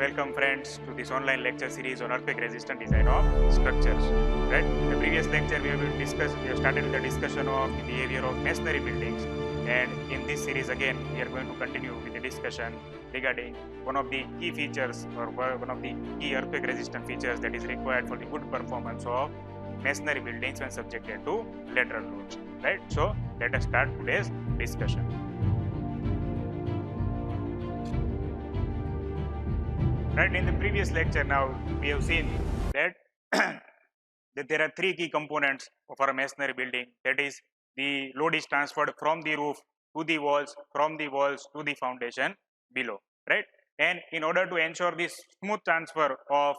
Welcome friends to this online lecture series on earthquake resistant design of structures. Right? In the previous lecture we have started with the discussion of the behavior of masonry buildings, and in this series again we are going to continue with the discussion regarding one of the key features or one of the key earthquake resistant features that is required for the good performance of masonry buildings when subjected to lateral loads. Right? So let us start today's discussion. Right, in the previous lecture now we have seen that that there are three key components for a masonry building. That is, the load is transferred from the roof to the walls, from the walls to the foundation below, right? And in order to ensure this smooth transfer of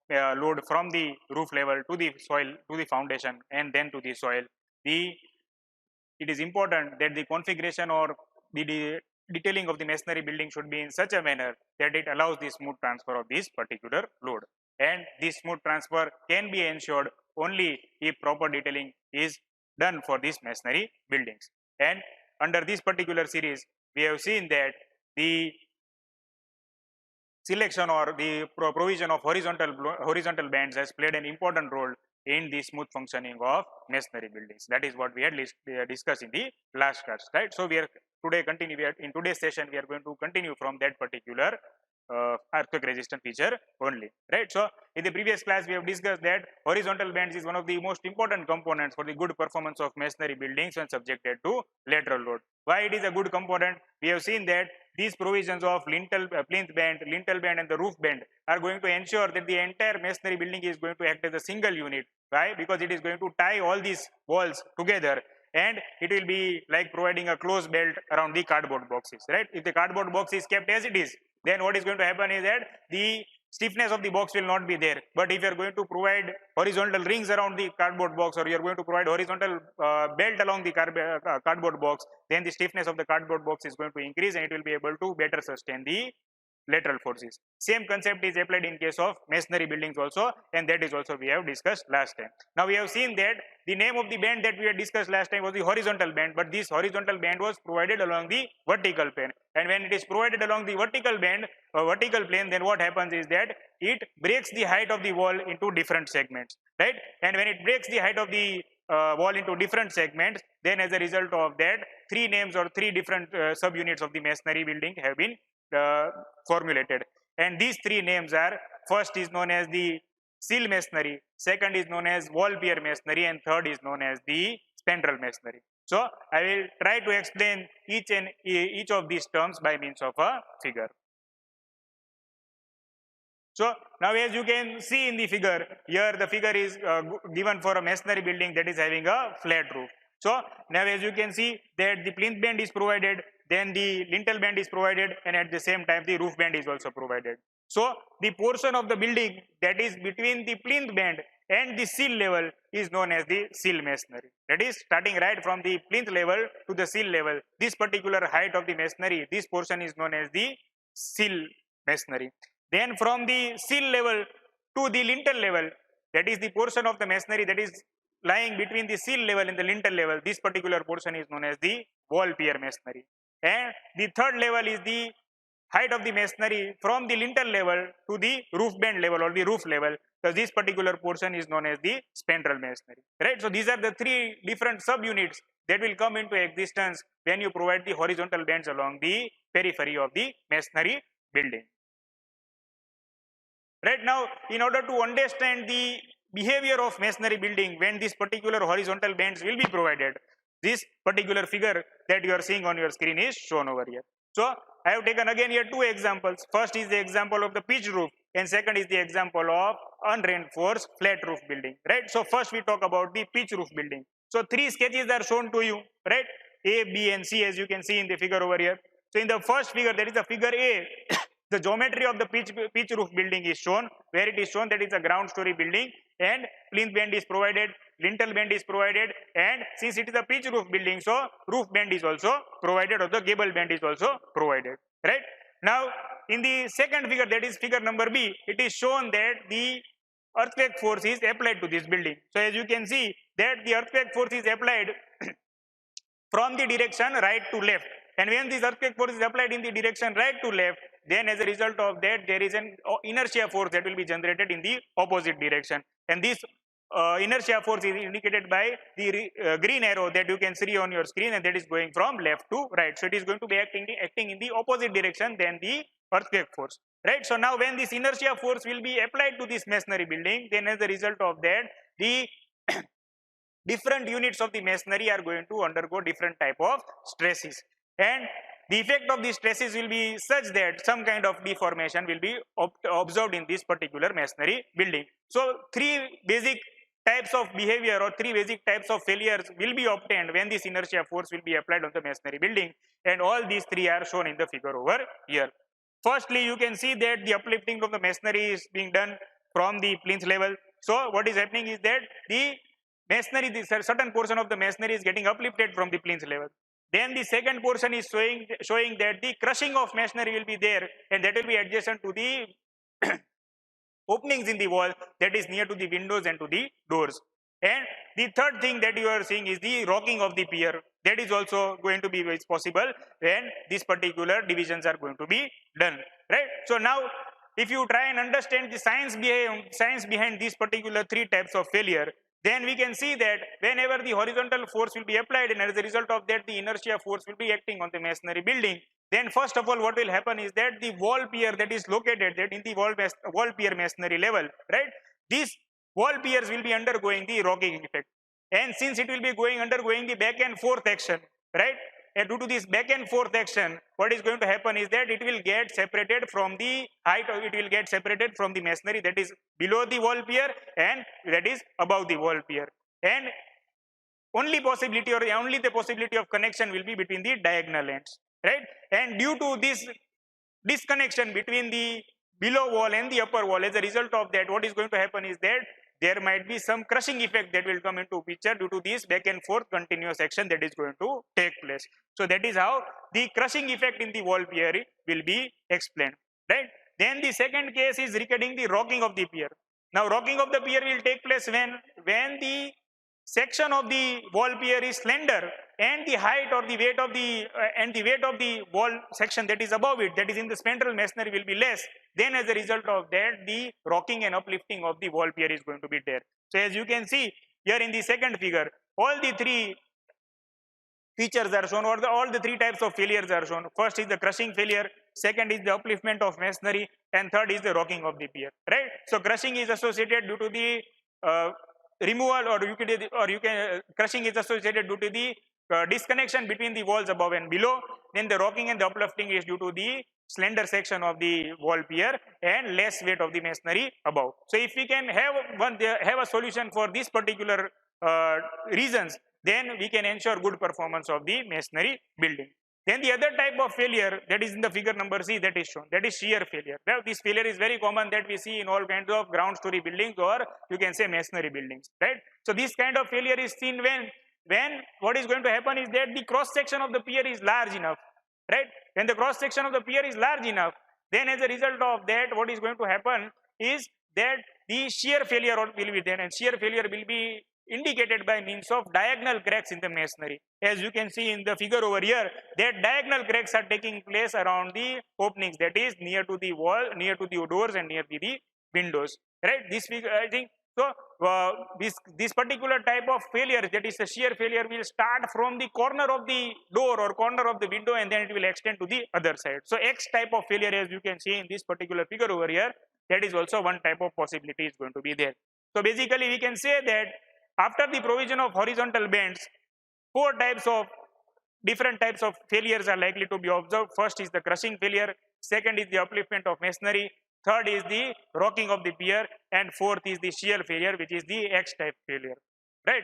load from the roof level to the soil, to the foundation, and then to the soil, it is important that the configuration or the detailing of the masonry building should be in such a manner that it allows the smooth transfer of this particular load. And this smooth transfer can be ensured only if proper detailing is done for these masonry buildings. And under this particular series, we have seen that the selection or the provision of horizontal bands has played an important role in the smooth functioning of masonry buildings. That is what we had discussed in the last class, right? So we are in today's session we are going to continue from that particular earthquake resistant feature only, right? So in the previous class we have discussed that horizontal bands is one of the most important components for the good performance of masonry buildings when subjected to lateral load. Why it is a good component? We have seen that these provisions of plinth band, lintel band and the roof band are going to ensure that the entire masonry building is going to act as a single unit. Why? Because it is going to tie all these walls together, and it will be like providing a close belt around the cardboard boxes, right? If the cardboard box is kept as it is, then what is going to happen is that the stiffness of the box will not be there. But if you are going to provide horizontal rings around the cardboard box, or you are going to provide horizontal belt along the cardboard box, then the stiffness of the cardboard box is going to increase and it will be able to better sustain the lateral forces. Same concept is applied in case of masonry buildings also, and that is also we have discussed last time. Now we have seen that the name of the band that we had discussed last time was the horizontal band, but this horizontal band was provided along the vertical plane. And when it is provided along the vertical band or vertical plane, then what happens is that it breaks the height of the wall into different segments, right? And when it breaks the height of the wall into different segments, then as a result of that, three names or three different subunits of the masonry building have been formulated, and these three names are: first is known as the sill masonry, second is known as wall pier masonry, and third is known as the spandrel masonry. So I will try to explain each of these terms by means of a figure. So now as you can see in the figure, here the figure is given for a masonry building that is having a flat roof. So now as you can see that the plinth band is provided, then the lintel band is provided, and at the same time the roof band is also provided. So the portion of the building that is between the plinth band and the sill level is known as the sill masonry. That is, starting right from the plinth level to the sill level, this particular height of the masonry, this portion is known as the sill masonry. Then from the sill level to the lintel level, that is the portion of the masonry that is lying between the sill level and the lintel level, this particular portion is known as the wall pier masonry. And the third level is the height of the masonry from the lintel level to the roof band level or the roof level. So this particular portion is known as the spandrel masonry, right? So these are the three different subunits that will come into existence when you provide the horizontal bands along the periphery of the masonry building. Right now, in order to understand the behavior of masonry building when this particular horizontal bands will be provided, this particular figure that you are seeing on your screen is shown over here. So I have taken again here two examples. First is the example of the pitch roof, and second is the example of unreinforced flat roof building, right? So first we talk about the pitch roof building. So three sketches are shown to you, right? A, B and C, as you can see in the figure over here. So in the first figure, that is the figure A, the geometry of the pitch roof building is shown, where it is shown that it's a ground story building and plinth band is provided, lintel band is provided, and since it is a pitch roof building, so roof band is also provided or the gable band is also provided, right? Now in the second figure, that is figure number B, it is shown that the earthquake force is applied to this building. So as you can see that the earthquake force is applied from the direction right to left, And when this earthquake force is applied in the direction right to left, then as a result of that, there is an inertia force that will be generated in the opposite direction. And this inertia force is indicated by the green arrow that you can see on your screen, and that is going from left to right. So it is going to be acting in the opposite direction than the earthquake force, right? So now when this inertia force will be applied to this masonry building, then as a result of that, the different units of the masonry are going to undergo different type of stresses, and the effect of these stresses will be such that some kind of deformation will be observed in this particular masonry building. So three basic types of behavior or three basic types of failures will be obtained when this inertia force will be applied on the masonry building, and all these three are shown in the figure over here. Firstly, you can see that the uplifting of the masonry is being done from the plinth level. So what is happening is that the masonry, the certain portion of the masonry is getting uplifted from the plinth level. Then the second portion is showing that the crushing of masonry will be there, and that will be adjacent to the openings in the wall, that is near to the windows and to the doors. And the third thing that you are seeing is the rocking of the pier. That is also going to be possible when these particular divisions are going to be done, right? So now if you try and understand the science behind these particular three types of failure, then we can see that whenever the horizontal force will be applied, and as a result of that the inertia force will be acting on the masonry building, then first of all what will happen is that the wall pier that is located that in the wall pier masonry level, right, these wall piers will be undergoing the rocking effect, and since it will be undergoing the back and forth action, right, and due to this back and forth action, what is going to happen is that it will get separated from the height, or it will get separated from the masonry that is below the wall pier and that is above the wall pier, and only possibility or only the possibility of connection will be between the diagonal ends, right? And due to this disconnection between the below wall and the upper wall, as a result of that, what is going to happen is that there might be some crushing effect that will come into picture due to this back and forth continuous action that is going to take place. So that is how the crushing effect in the wall pier will be explained, right? Then the second case is regarding the rocking of the pier. Now rocking of the pier will take place when the section of the wall pier is slender and the height or the weight of the wall section that is above it, that is in the spandrel masonry, will be less. Then as a result of that, the rocking and uplifting of the wall pier is going to be there. So as you can see here in the second figure, all the three features are shown, or all the three types of failures are shown. First is the crushing failure, second is the upliftment of masonry, and third is the rocking of the pier, right? So crushing is associated due to the removal, crushing is associated due to the disconnection between the walls above and below. Then the rocking and the uplifting is due to the slender section of the wall pier and less weight of the masonry above. So if we can have a solution for this particular reasons, then we can ensure good performance of the masonry building. Then the other type of failure that is in the figure number C that is shown, that is shear failure. Now this failure is very common that we see in all kinds of ground story buildings, or you can say masonry buildings, right? So this kind of failure is seen when what is going to happen is that the cross section of the pier is large enough, right? When the cross section of the pier is large enough, then as a result of that, what is going to happen is that the shear failure will be there, and shear failure will be indicated by means of diagonal cracks in the masonry. As you can see in the figure over here, that diagonal cracks are taking place around the openings, that is near to the wall, near to the doors and near to the windows, right? This figure, I think, so this particular type of failure, that is the shear failure, will start from the corner of the door or corner of the window, and then it will extend to the other side. So X type of failure, as you can see in this particular figure over here, that is also one type of possibility is going to be there. So basically we can say that after the provision of horizontal bends, different types of failures are likely to be observed. First is the crushing failure, second is the upliftment of masonry, third is the rocking of the pier, and fourth is the shear failure, which is the X type failure, right?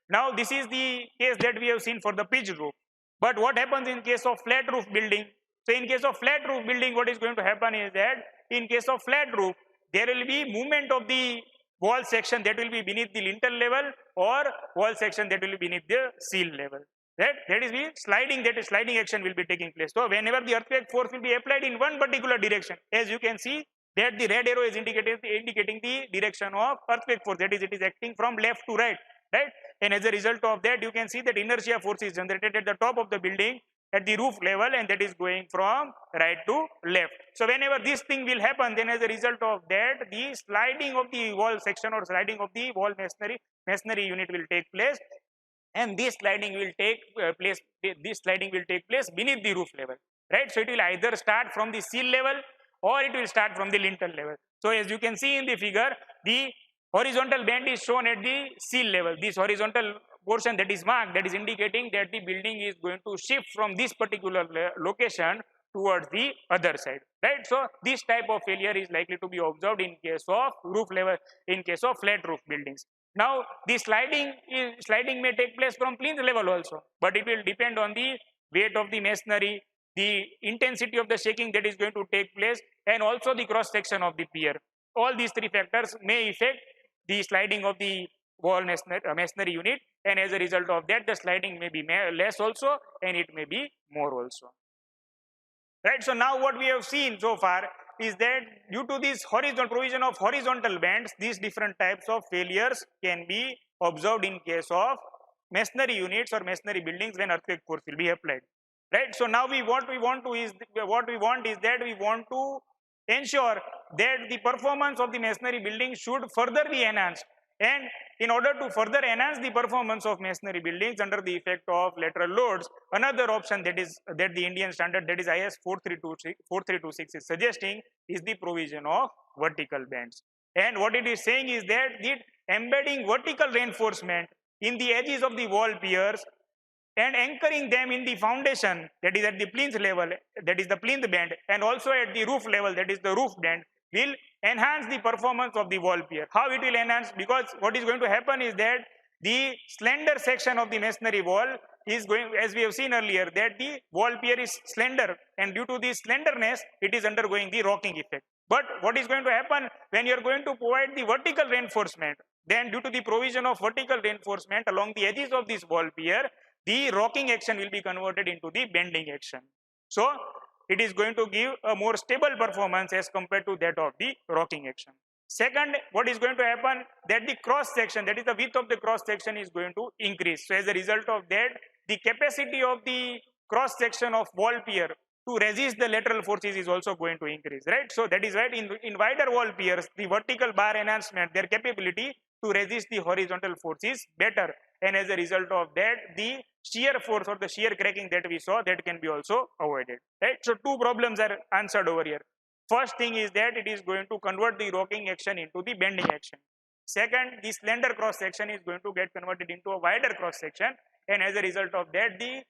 Now this is the case that we have seen for the pitched roof. But what happens in case of flat roof building? So in case of flat roof building, what is going to happen is that in case of flat roof, there will be movement of the wall section that will be beneath the lintel level, or wall section that will be beneath the seal level. That is the sliding action will be taking place. So whenever the earthquake force will be applied in one particular direction, as you can see that the red arrow is indicating the direction of earthquake force, that is it is acting from left to right, right? And as a result of that, you can see that inertia force is generated at the top of the building, at the roof level, and that is going from right to left. So whenever this thing will happen, then as a result of that, the sliding of the wall section or sliding of the wall masonry unit will take place, and this sliding will take place beneath the roof level, right? So it will either start from the sill level or it will start from the lintel level. So as you can see in the figure, the horizontal band is shown at the sill level. This horizontal portion that is marked, that is indicating that the building is going to shift from this particular location towards the other side, right? So this type of failure is likely to be observed in case of roof level, in case of flat roof buildings. Now the sliding may take place from plinth level also, but it will depend on the weight of the masonry, the intensity of the shaking that is going to take place, and also the cross section of the pier. All these three factors may affect the sliding of the wall masonry unit, and as a result of that, the sliding may be less also, and it may be more also. Right. So now what we have seen so far is that due to this horizontal provision of horizontal bands, these different types of failures can be observed in case of masonry units or masonry buildings when earthquake force will be applied. Right. So now what we want that we want to ensure that the performance of the masonry building should further be enhanced, and in order to further enhance the performance of masonry buildings under the effect of lateral loads, another option that the Indian standard, that is IS 4326 is suggesting, is the provision of vertical bands. And what it is saying is that the embedding vertical reinforcement in the edges of the wall piers and anchoring them in the foundation, that is at the plinth level, that is the plinth band, and also at the roof level, that is the roof band, will enhance the performance of the wall pier. How it will enhance? Because what is going to happen is that the slender section of the masonry wall is going, as we have seen earlier, that the wall pier is slender, and due to this slenderness, it is undergoing the rocking effect. But what is going to happen when you are going to provide the vertical reinforcement? Then due to the provision of vertical reinforcement along the edges of this wall pier, the rocking action will be converted into the bending action. So it is going to give a more stable performance as compared to that of the rocking action. Second, what is going to happen, that the cross section, that is the width of the cross section, is going to increase. So as a result of that, the capacity of the cross section of wall pier to resist the lateral forces is also going to increase, right? So that is right, in wider wall piers, the vertical bar enhancement, their capability to resist the horizontal force is better, and as a result of that, the shear force or the shear cracking that we saw, that can be also avoided, right? So two problems are answered over here. First thing is that it is going to convert the rocking action into the bending action. Second, the slender cross section is going to get converted into a wider cross section, and as a result of that, the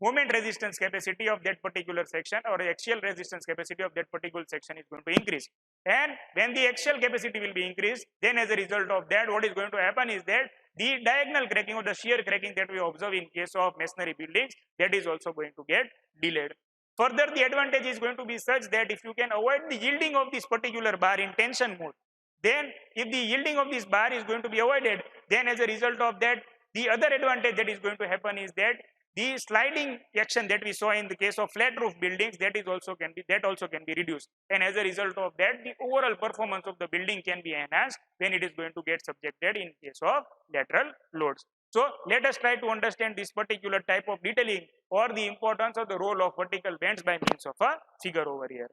moment resistance capacity of that particular section or the axial resistance capacity of that particular section is going to increase. And when the axial capacity will be increased, then as a result of that, what is going to happen is that the diagonal cracking or the shear cracking that we observe in case of masonry buildings, that is also going to get delayed. Further, the advantage is going to be such that if you can avoid the yielding of this particular bar in tension mode, then if the yielding of this bar is going to be avoided, then as a result of that, the other advantage that is going to happen is that the sliding action that we saw in the case of flat roof buildings, that also can be reduced, and as a result of that, the overall performance of the building can be enhanced when it is going to get subjected in case of lateral loads. So let us try to understand this particular type of detailing or the importance of the role of vertical bands by means of a figure over here.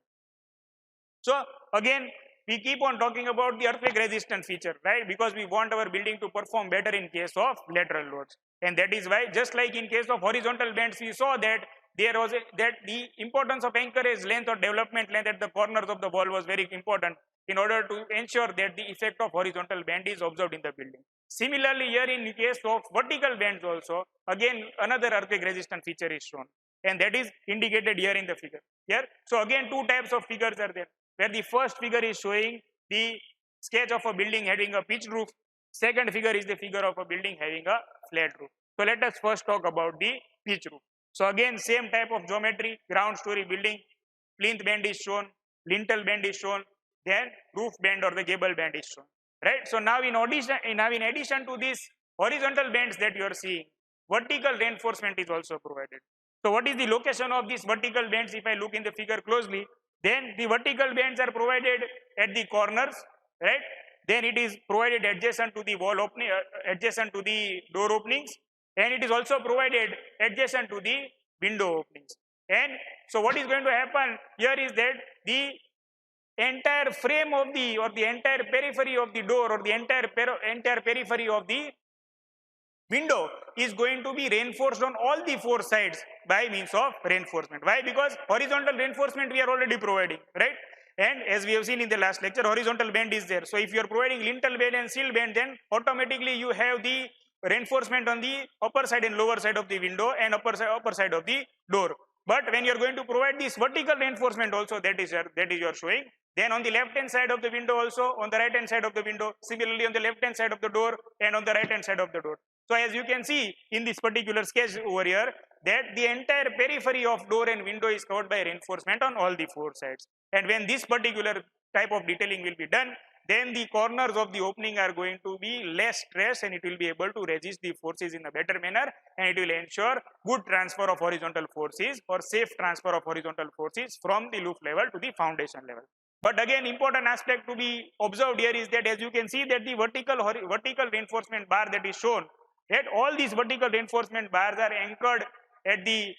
So again, we keep on talking about the earthquake resistant feature, right? Because we want our building to perform better in case of lateral loads. And that is why, just like in case of horizontal bands, we saw that that the importance of anchorage length or development length at the corners of the wall was very important in order to ensure that the effect of horizontal band is observed in the building. Similarly, here in case of vertical bands also, again another earthquake resistant feature is shown, and that is indicated here in the figure. Here, so again two types of figures are there, where the first figure is showing the sketch of a building having a pitched roof. Second figure is the figure of a building having a flat roof. So let us first talk about the pitch roof. So again, same type of geometry, ground story building, plinth band is shown, lintel band is shown, then roof band or the gable band is shown, right? So now in addition to these horizontal bands that you are seeing, vertical reinforcement is also provided. So what is the location of these vertical bands? If I look in the figure closely, then the vertical bands are provided at the corners, right? Then it is provided adjacent to the wall opening, adjacent to the door openings, and it is also provided adjacent to the window openings. And so what is going to happen here is that the entire frame of the or the entire periphery of the door or the entire periphery of the window is going to be reinforced on all the four sides by means of reinforcement. Why? Because horizontal reinforcement we are already providing, right? And as we have seen in the last lecture, horizontal band is there. So if you are providing lintel band and sill band, then automatically you have the reinforcement on the upper side and lower side of the window and upper side of the door. But when you are going to provide this vertical reinforcement also, that is you are showing, then on the left hand side of the window also, on the right hand side of the window, similarly on the left hand side of the door and on the right hand side of the door. So as you can see in this particular sketch over here, that the entire periphery of door and window is covered by reinforcement on all the four sides. And when this particular type of detailing will be done, then the corners of the opening are going to be less stress and it will be able to resist the forces in a better manner, and it will ensure good transfer of horizontal forces or safe transfer of horizontal forces from the roof level to the foundation level. But again, important aspect to be observed here is that as you can see that the vertical reinforcement bar that is shown, that all these vertical reinforcement bars are anchored at the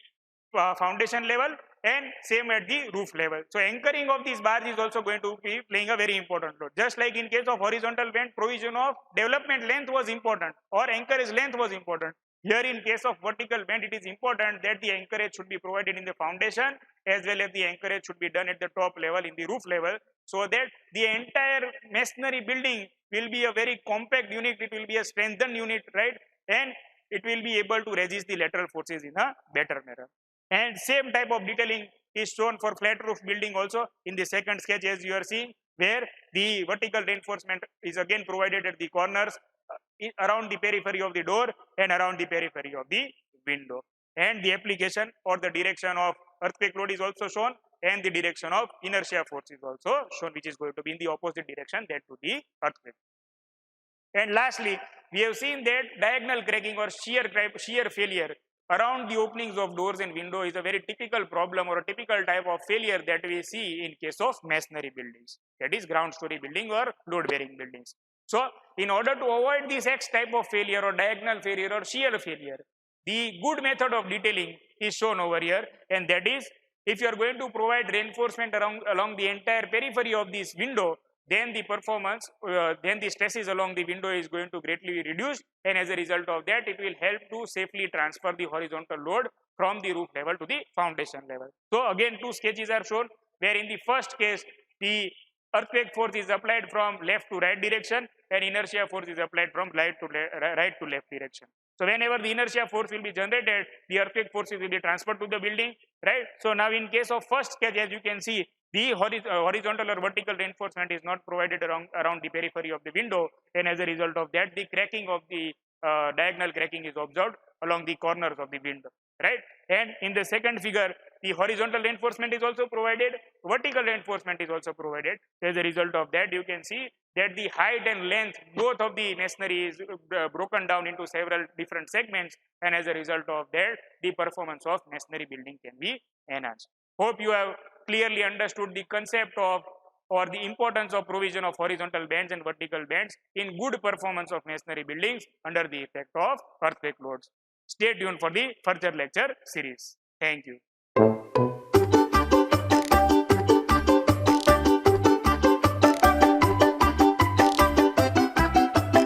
foundation level and same at the roof level. So anchoring of these bars is also going to be playing a very important role. Just like in case of horizontal band, provision of development length was important or anchorage length was important. Here in case of vertical band, it is important that the anchorage should be provided in the foundation as well as the anchorage should be done at the top level in the roof level, so that the entire masonry building will be a very compact unit, it will be a strengthened unit, right? And it will be able to resist the lateral forces in a better manner. And same type of detailing is shown for flat roof building also in the second sketch, as you are seeing, where the vertical reinforcement is again provided at the corners around the periphery of the door and around the periphery of the window. And the application or the direction of earthquake load is also shown, and the direction of inertia force is also shown, which is going to be in the opposite direction that to the earthquake. And lastly, we have seen that diagonal cracking or shear failure around the openings of doors and windows is a very typical problem or a typical type of failure that we see in case of masonry buildings, that is ground story building or load bearing buildings. So in order to avoid this X type of failure or diagonal failure or shear failure, the good method of detailing is shown over here, and that is if you are going to provide reinforcement along the entire periphery of this window, then the performance, then the stresses along the window is going to greatly reduce, and as a result of that, it will help to safely transfer the horizontal load from the roof level to the foundation level. So again, two sketches are shown, where in the first case, the earthquake force is applied from left to right direction, and inertia force is applied from right to left direction. So whenever the inertia force will be generated, the earthquake forces will be transferred to the building, right? So now in case of first sketch, as you can see, the horizontal or vertical reinforcement is not provided around the periphery of the window, and as a result of that, the cracking of the diagonal cracking is observed along the corners of the window, right? And in the second figure, the horizontal reinforcement is also provided, vertical reinforcement is also provided. As a result of that, you can see that the height and length both of the masonry is broken down into several different segments, and as a result of that, the performance of masonry building can be enhanced. Hope you have clearly understood the concept of or the importance of provision of horizontal bands and vertical bands in good performance of masonry buildings under the effect of earthquake loads. Stay tuned for the further lecture series. Thank you.